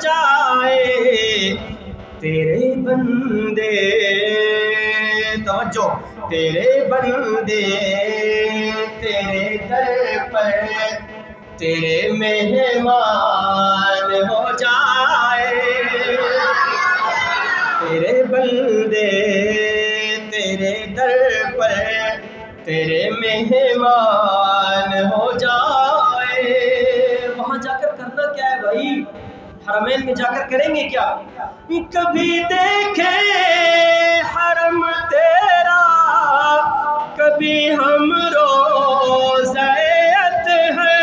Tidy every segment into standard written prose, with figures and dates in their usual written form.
جائے تیرے بندے، توجہ، تیرے بندے تیرے در پر تیرے مہمان ہو جائے، تیرے بندے تیرے در پر تیرے مہمان ہو جائے۔ وہاں جا کر کرنا کیا ہے بھائی؟ حرمین میں جا کر کریں گے کیا؟ کبھی دیکھے حرم تیرا، کبھی ہم روزہ اطہر،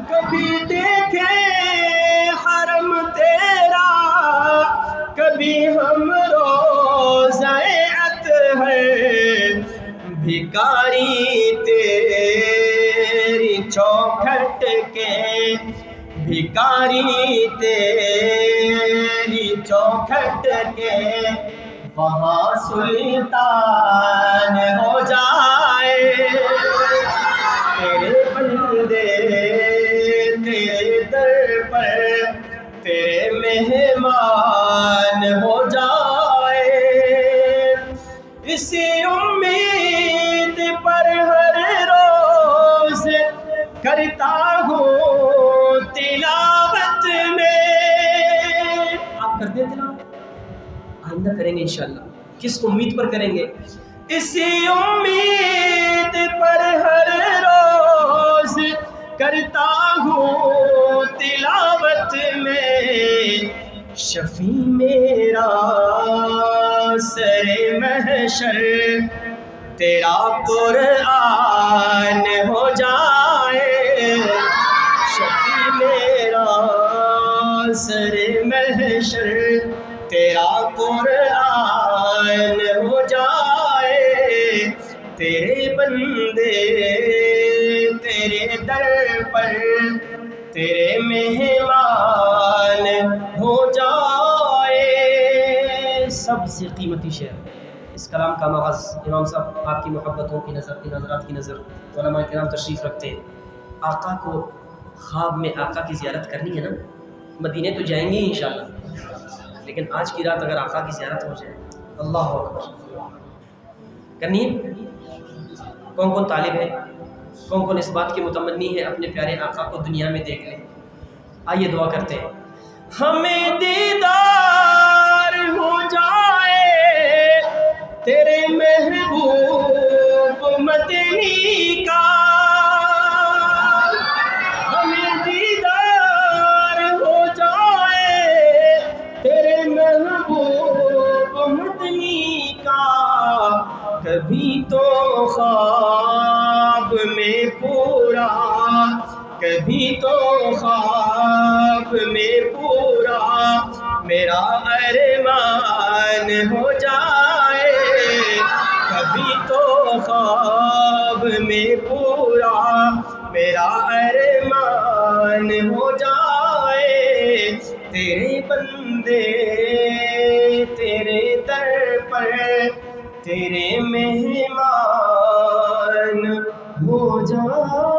کبھی دیکھے حرم تیرا، کبھی ہم روزہ اطہر، بھکاری تیری چوکھٹ کے، بھکاری تیری چوکھٹ کے وہاں سلطان ہو جائے، تیرے بندے تیرے در پر تیرے مہمان ہو جائے۔ اسی امید پر ہر روز کرتا ہوں تلاوت میں، آپ کر دیں تلاوت؟ آئندہ کریں گے انشاءاللہ۔ کس امید پر کریں گے؟ اسی امید پر ہر روز کرتا ہوں تلاوت میں، شفیع میرا سر محشر تیرا قرآن ہو جائے، شفیع میرا سر محشر تیرا قرآن ہو جائے، تیرے بندے تیرے در پر تیرے مہمان ہو جائے۔ سب سے قیمتی شعر، اس کلام کا مغز امام صاحب آپ کی محبتوں کی نظر، ان حضرات کی نظر، علماء کرام تشریف رکھتے ہیں۔ آقا کو خواب میں آقا کی زیارت کرنی ہے نا، مدینے تو جائیں گے انشاءاللہ، لیکن آج کی رات اگر آقا کی زیارت ہو جائے، اللہ اکبر، کرنی ہے؟ کون کون طالب ہے؟ کون کون اس بات کی متمنی ہے اپنے پیارے آقا کو دنیا میں دیکھ لیں؟ آئیے دعا کرتے ہیں۔ ہمیں دیدار ہو جائے تیرے محبوب مدنی کا، ہمیں دیدار ہو جائے تیرے محبوب مدنی کا، کبھی تو خواب میں پورا، کبھی تو خواب میں پورا میرا ارمان ہو جائے، کبھی تو خواب میں پورا میرا ارمان ہو جائے، تیرے بندے تیرے در پر تیرے مہمان ہو جائے۔